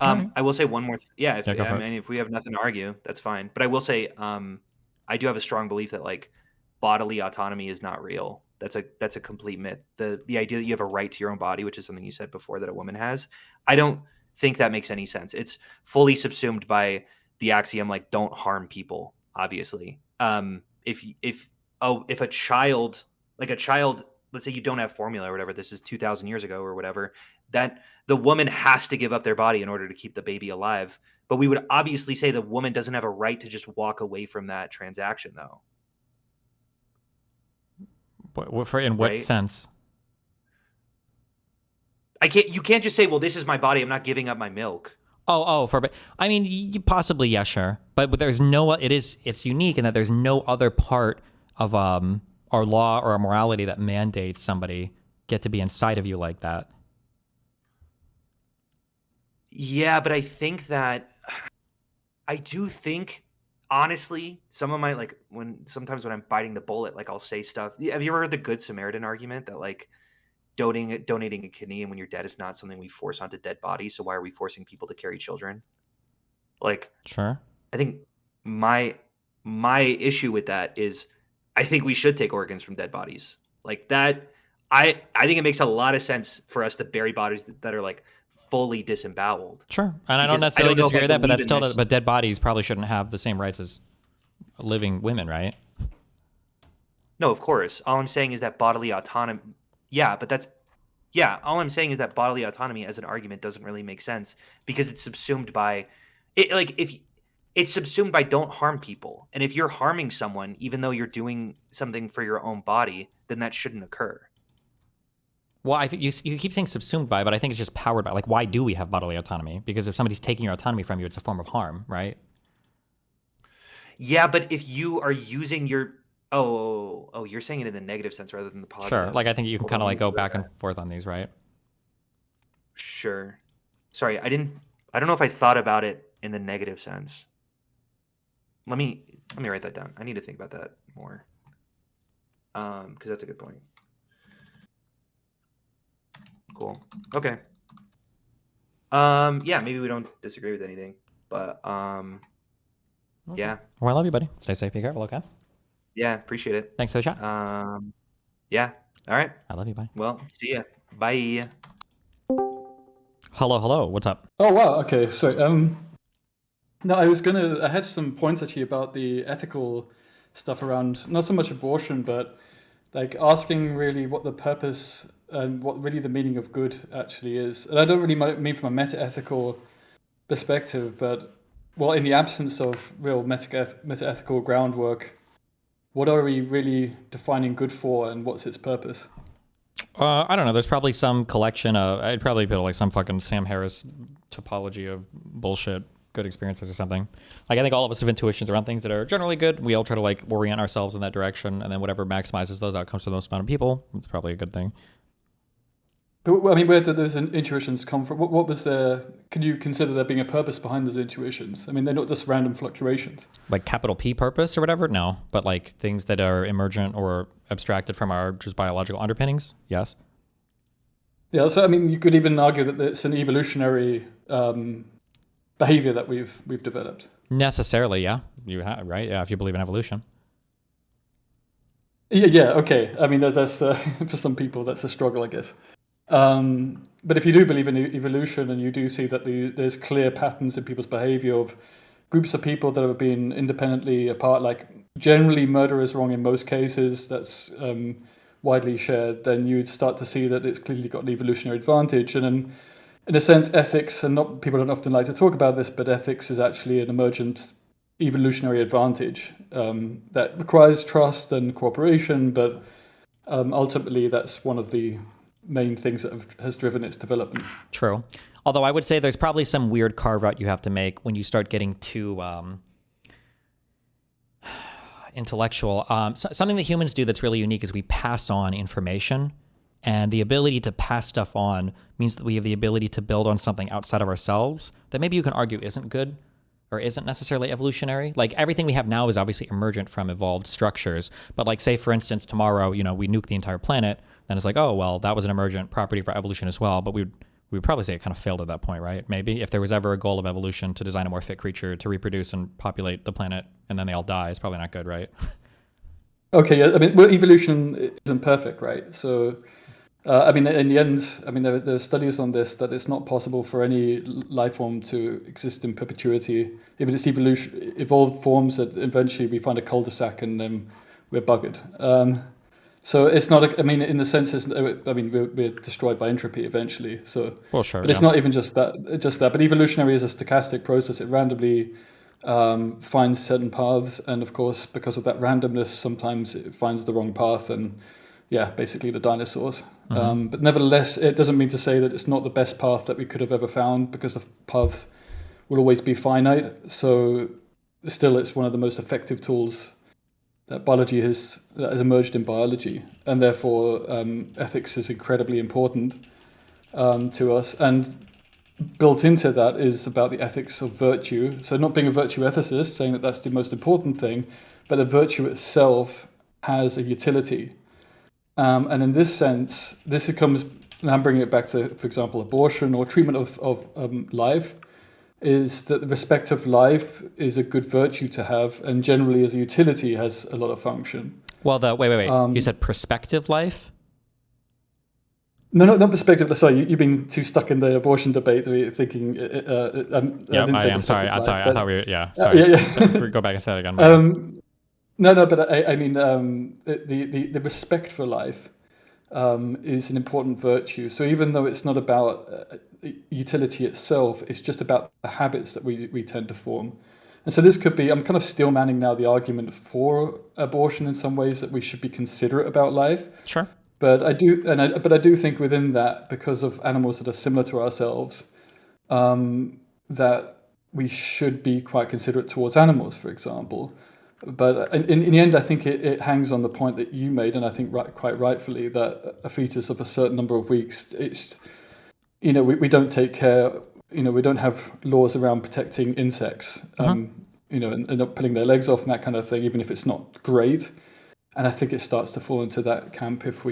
Right. I will say one more. Go for it. If we have nothing to argue, that's fine. But I will say, I do have a strong belief that, like, bodily autonomy is not real. That's a complete myth. The idea that you have a right to your own body, which is something you said before that a woman has, I don't think that makes any sense. It's fully subsumed by the axiom, like, don't harm people. Obviously, if a child, let's say you don't have formula or whatever, this is 2,000 years ago or whatever, that the woman has to give up their body in order to keep the baby alive. But we would obviously say the woman doesn't have a right to just walk away from that transaction, though. In what sense? You can't just say, well, this is my body, I'm not giving up my milk. I mean, possibly, yeah, sure. But there's it's unique in that there's no other part of our law or our morality that mandates somebody get to be inside of you like that. Yeah, but I do think, honestly, some of my, like, sometimes when I'm biting the bullet, like, I'll say stuff. Have you ever heard the Good Samaritan argument that, like, donating a kidney and when you're dead is not something we force onto dead bodies, so why are we forcing people to carry children? Like, sure. I think my issue with that is I think we should take organs from dead bodies. Like that, I think it makes a lot of sense for us to bury bodies that are, like, fully disemboweled. Sure. And I don't necessarily disagree with that, but dead bodies probably shouldn't have the same rights as living women, right? No, of course. All I'm saying is that bodily autonomy. All I'm saying is that bodily autonomy as an argument doesn't really make sense because it's subsumed by it. Like, if it's subsumed by don't harm people, and if you're harming someone, even though you're doing something for your own body, then that shouldn't occur. Well, I think you keep saying subsumed by, but I think it's just powered by. Like, why do we have bodily autonomy? Because if somebody's taking your autonomy from you, it's a form of harm, right? Yeah, but if you are using your you're saying it in the negative sense rather than the positive. Sure. Like, I think you can kind of like go back and forth on these, right? Sure. Sorry, I don't know if I thought about it in the negative sense. Let me write that down. I need to think about that more. Because that's a good point. Cool. Okay. Yeah, maybe we don't disagree with anything, but Okay. yeah. Well, I love you, buddy. Stay safe, be careful, okay? Yeah, appreciate it. Thanks for the chat. Yeah. All right. I love you, bye. Well, see ya. Bye. Hello. What's up? Oh wow. Okay. So no, I had some points actually about the ethical stuff around not so much abortion, but like asking really what the purpose and what really the meaning of good actually is. And I don't really mean from a meta-ethical perspective, but well, in the absence of real meta-ethical groundwork, what are we really defining good for, and what's its purpose? I don't know. There's probably some collection of. I'd probably put like some fucking Sam Harris topology of bullshit, good experiences or something. Like, I think all of us have intuitions around things that are generally good. We all try to like orient ourselves in that direction, and then whatever maximizes those outcomes for the most amount of people, it's probably a good thing. But I mean, where did those intuitions come from? What was could you consider there being a purpose behind those intuitions? I mean, they're not just random fluctuations. Like capital P purpose or whatever? No. But like things that are emergent or abstracted from our just biological underpinnings? Yes. Yeah, so I mean, you could even argue that it's an evolutionary behavior that we've developed. Necessarily, yeah. Right? Yeah, if you believe in evolution. Yeah, okay. I mean, that's for some people that's a struggle, I guess. But if you do believe in evolution and you do see that there's clear patterns in people's behavior of groups of people that have been independently apart, like generally murder is wrong in most cases, that's widely shared, then you'd start to see that it's clearly got an evolutionary advantage. And then, in a sense, ethics, and not people don't often like to talk about this, but ethics is actually an emergent evolutionary advantage that requires trust and cooperation, but ultimately that's one of the main things that has driven its development. True. Although I would say there's probably some weird carve out you have to make when you start getting too intellectual. Something that humans do that's really unique is we pass on information. And the ability to pass stuff on means that we have the ability to build on something outside of ourselves that maybe you can argue isn't good or isn't necessarily evolutionary. Like everything we have now is obviously emergent from evolved structures. But like say, for instance, tomorrow, we nuke the entire planet, then it's like, oh, well, that was an emergent property for evolution as well. But we would probably say it kind of failed at that point, right? Maybe if there was ever a goal of evolution to design a more fit creature to reproduce and populate the planet and then they all die, it's probably not good, right? Okay, yeah. I mean, well, evolution isn't perfect, right? So I mean, in the end, I mean, there are studies on this that it's not possible for any life form to exist in perpetuity. Even its evolved forms, that eventually we find a cul-de-sac and then we're buggered. So it's not. I mean, in the sense, we're destroyed by entropy eventually. So, well, sure, but it's not even just that. But evolutionary is a stochastic process. It randomly finds certain paths, and of course, because of that randomness, sometimes it finds the wrong path and. Yeah, basically the dinosaurs. But nevertheless, it doesn't mean to say that it's not the best path that we could have ever found, because the paths will always be finite. So still, it's one of the most effective tools that has emerged in biology, and therefore ethics is incredibly important to us. And built into that is about the ethics of virtue. So not being a virtue ethicist, saying that that's the most important thing, but the virtue itself has a utility. And in this sense, this becomes, and I'm bringing it back to, for example, abortion or treatment of life, is that the respect of life is a good virtue to have, and generally as a utility has a lot of function. Well, wait. You said prospective life? No, not perspective. Sorry, you've been too stuck in the abortion debate, thinking. Yeah, I am sorry. I thought we were. Yeah, sorry. Yeah. So, go back and say it again. No, but I mean, the respect for life is an important virtue. So even though it's not about utility itself, it's just about the habits that we tend to form. And so this could be, I'm kind of still manning now the argument for abortion in some ways, that we should be considerate about life. Sure. But I do think within that, because of animals that are similar to ourselves, that we should be quite considerate towards animals, for example. But in the end, I think it hangs on the point that you made, and I think quite rightfully, that a fetus of a certain number of weeks, it's, we don't take care, we don't have laws around protecting insects, and not pulling their legs off and that kind of thing, even if it's not great. And I think it starts to fall into that camp if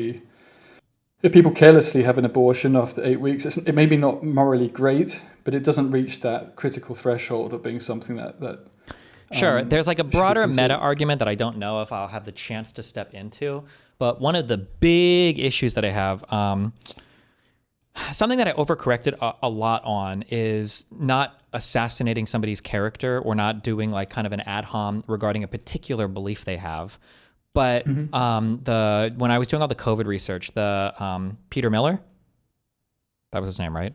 people carelessly have an abortion after 8 weeks. It may be not morally great, but it doesn't reach that critical threshold of being something that Sure. There's like a broader meta argument that I don't know if I'll have the chance to step into. But one of the big issues that I have, something that I overcorrected a lot on, is not assassinating somebody's character or not doing like kind of an ad hom regarding a particular belief they have. But when I was doing all the COVID research, the Peter Miller, that was his name, right?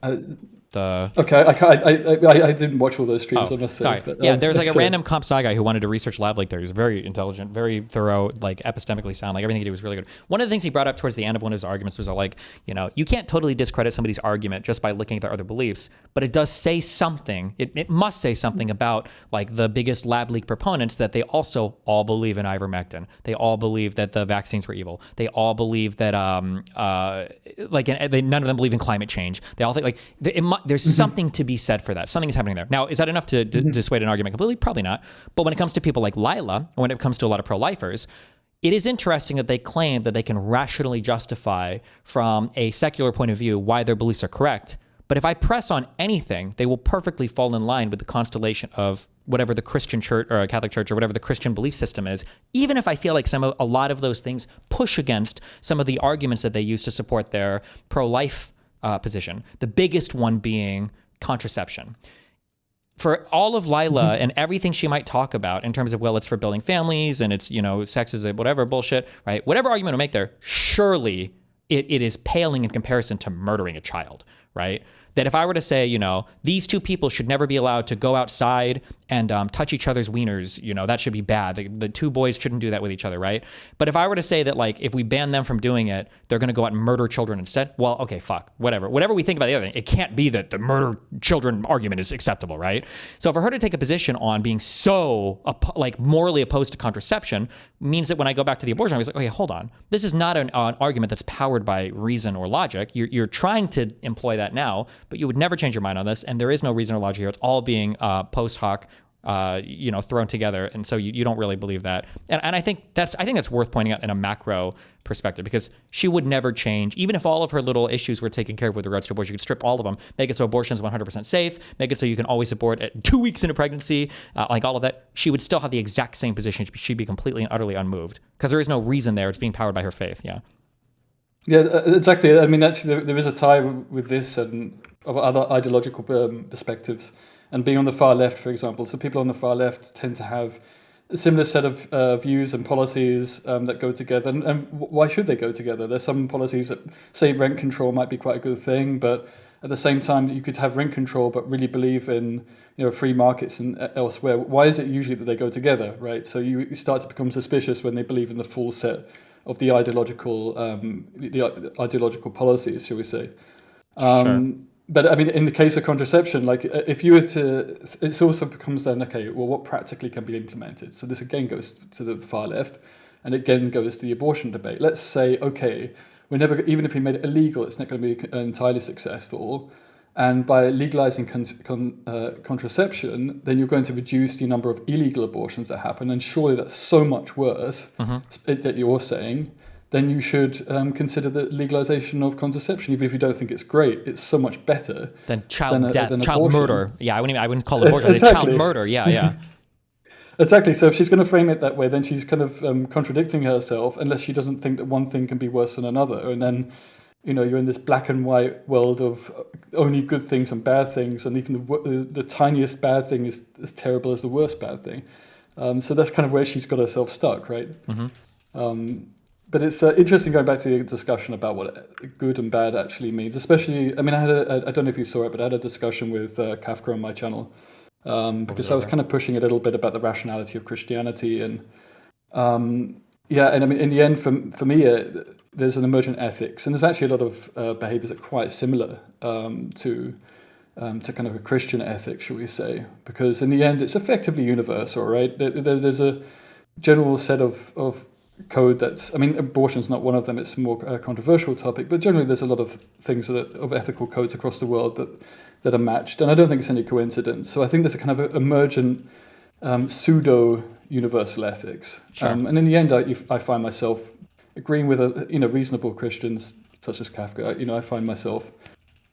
Okay, I didn't watch all those streams. I must say. Sorry. But, yeah, there's like a random comp sci guy who wanted to research lab leak theory. He was very intelligent, very thorough, like epistemically sound. Like everything he did was really good. One of the things he brought up towards the end of one of his arguments was like, you can't totally discredit somebody's argument just by looking at their other beliefs, but it does say something. It must say something about like the biggest lab leak proponents, that they also all believe in ivermectin. They all believe that the vaccines were evil. They all believe that none of them believe in climate change. They all think like there's something to be said for that. Something is happening there. Now, is that enough to dissuade an argument completely? Probably not. But when it comes to people like Lila, or when it comes to a lot of pro-lifers, it is interesting that they claim that they can rationally justify from a secular point of view why their beliefs are correct, But if I press on anything, they will perfectly fall in line with the constellation of whatever the Christian church or Catholic church or whatever the Christian belief system is, even if I feel like a lot of those things push against some of the arguments that they use to support their pro-life position. The biggest one being contraception. For all of Lila and everything she might talk about in terms of, well, it's for building families and it's, sex is a whatever bullshit, right? Whatever argument we make there, surely it is paling in comparison to murdering a child, right? That if I were to say, these two people should never be allowed to go outside and touch each other's wieners, that should be bad. The two boys shouldn't do that with each other, right? But if I were to say that, like, if we ban them from doing it, they're going to go out and murder children instead, well, okay, fuck, whatever. Whatever we think about the other thing, it can't be that the murder children argument is acceptable, right? So for her to take a position on being so, morally opposed to contraception means that when I go back to the abortion, I was like, okay, hold on. This is not an argument that's powered by reason or logic. You're trying to employ that now, but you would never change your mind on this, and there is no reason or logic here. It's all being post hoc, thrown together, and so you don't really believe that. And I think that's worth pointing out in a macro perspective, because she would never change, even if all of her little issues were taken care of with regards to abortion. You could strip all of them, make it so abortion is 100% safe, make it so you can always abort at 2 weeks into pregnancy, all of that. She would still have the exact same position. She'd be completely and utterly unmoved, because there is no reason there. It's being powered by her faith. Yeah, exactly. I mean, actually, there is a tie with this and of other ideological perspectives. And being on the far left, for example, so people on the far left tend to have a similar set of views and policies that go together. And why should they go together? There's some policies that say rent control might be quite a good thing, but at the same time, you could have rent control but really believe in free markets and elsewhere. Why is it usually that they go together, right? So you start to become suspicious when they believe in the full set of the ideological policies, shall we say? Sure. But I mean, in the case of contraception, like if you were to, it also becomes then, okay, well, what practically can be implemented? So this again goes to the far left, and again goes to the abortion debate. Let's say, okay, even if we made it illegal, it's not going to be entirely successful. And by legalizing contraception, then you're going to reduce the number of illegal abortions that happen. And surely that's so much worse that you're saying. Then you should consider the legalization of contraception, even if you don't think it's great. It's so much better than child death, child abortion. Murder. Yeah, I wouldn't call it abortion. Exactly. Child murder. Yeah. Exactly. So if she's going to frame it that way, then she's kind of contradicting herself, unless she doesn't think that one thing can be worse than another. And then, you're in this black and white world of only good things and bad things, and even the tiniest bad thing is as terrible as the worst bad thing. So that's kind of where she's got herself stuck, right? But it's interesting going back to the discussion about what good and bad actually means. Especially, I mean, I don't know if you saw it, but I had a discussion with Kafka on my channel because I was kind of pushing a little bit about the rationality of Christianity, and and I mean, in the end, for me, there's an emergent ethics, and there's actually a lot of behaviors that are quite similar to kind of a Christian ethic, shall we say? Because in the end, it's effectively universal, right? There's a general set of code that's, I mean, abortion's not one of them, it's a more controversial topic, but generally there's a lot of things of ethical codes across the world that are matched, and I don't think it's any coincidence. So I think there's a kind of emergent pseudo-universal ethics. Sure. And in the end, I find myself agreeing with reasonable Christians such as Kafka. I find myself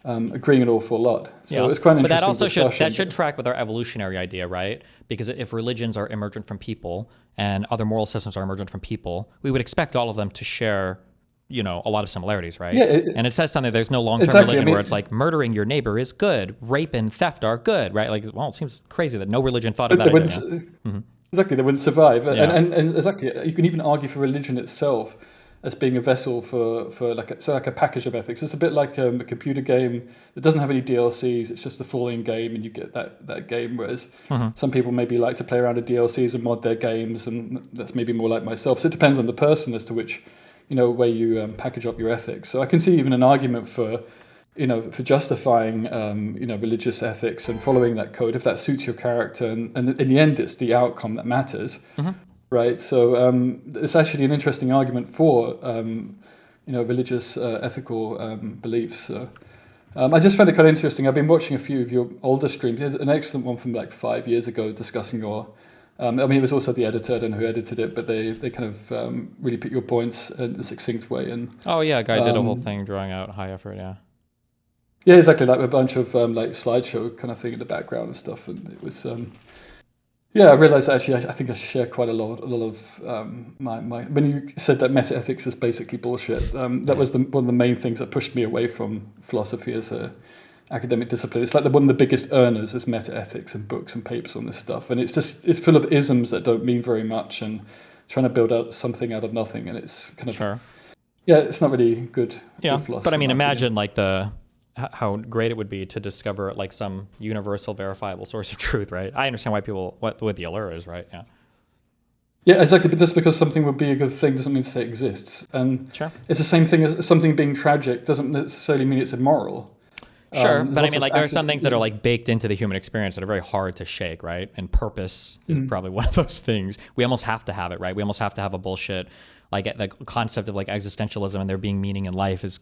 agreeing an awful lot. So it's quite an interesting discussion. That should track with our evolutionary idea, right? Because if religions are emergent from people and other moral systems are emergent from people, we would expect all of them to share, a lot of similarities, right? Yeah, and it says something, there's no long-term religion where it's like murdering your neighbor is good, rape and theft are good, right? Like, well, it seems crazy that no religion thought of that idea. Exactly, they wouldn't survive. Yeah. And exactly, you can even argue for religion itself as being a vessel for like a package of ethics. It's a bit like a computer game that doesn't have any DLCs. It's just the full in game, and you get that game. Whereas some people maybe like to play around with DLCs and mod their games, and that's maybe more like myself. So it depends on the person as to which way you package up your ethics. So I can see even an argument for justifying religious ethics and following that code if that suits your character, and in the end it's the outcome that matters. Right, so it's actually an interesting argument for religious ethical beliefs. So, I just found it quite interesting. I've been watching a few of your older streams. You had an excellent one from like 5 years ago discussing your. I mean, it was also the editor. I don't know who edited it, but they kind of really put your points in a succinct way. And oh yeah, a guy did a whole thing drawing out high effort. Yeah. Yeah, exactly, like a bunch of like slideshow kind of thing in the background and stuff, and it was yeah, I realized actually I think I share quite a lot of my when you said that meta ethics is basically bullshit. That was one of the main things that pushed me away from philosophy as a academic discipline. It's like one of the biggest earners is meta ethics and books and papers on this stuff, and it's full of isms that don't mean very much and trying to build out something out of nothing, and it's kind of Sure. yeah, it's not really good philosophy. But I mean, in my opinion. imagine like how great it would be to discover like some universal verifiable source of truth, right? I understand why people what the allure is, right? Yeah. Yeah, exactly. But just because something would be a good thing doesn't mean to say it exists. And Sure. it's the same thing as something being tragic doesn't necessarily mean it's immoral. Sure, There's but I lots mean, of like there are some things that are like baked into the human experience that are very hard to shake, right? And purpose is probably one of those things. We almost have to have it, right? We almost have to have a bullshit, like the concept of like existentialism and there being meaning in life is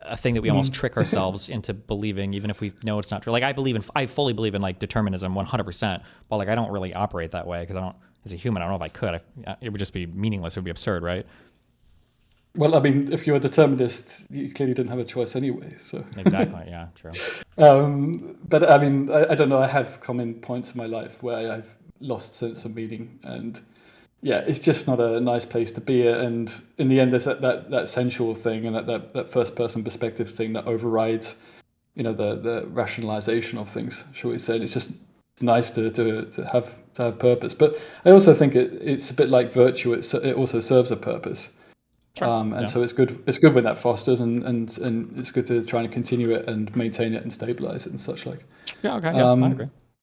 a thing that we almost trick ourselves into believing, even if we know it's not true. Like I fully believe in like determinism 100%, but like I don't really operate that way because I don't, as a human, I don't know if I could. It would just be meaningless. It would be absurd, right? Well, I mean, if you're a determinist, you clearly didn't have a choice anyway. So Exactly. Yeah. True. but I mean, I don't know. I have common points in my life where I've lost sense of meaning, and yeah, it's just not a nice place to be. And in the end, there's that sensual thing and that first person perspective thing that overrides, the rationalization of things, shall we say? And it's just nice to have purpose. But I also think it's a bit like virtue. It also serves a purpose. Sure. And so it's good. It's good when that fosters, and it's good to try and continue it and maintain it and stabilize it and such like. Yeah. Okay. Yeah. I agree.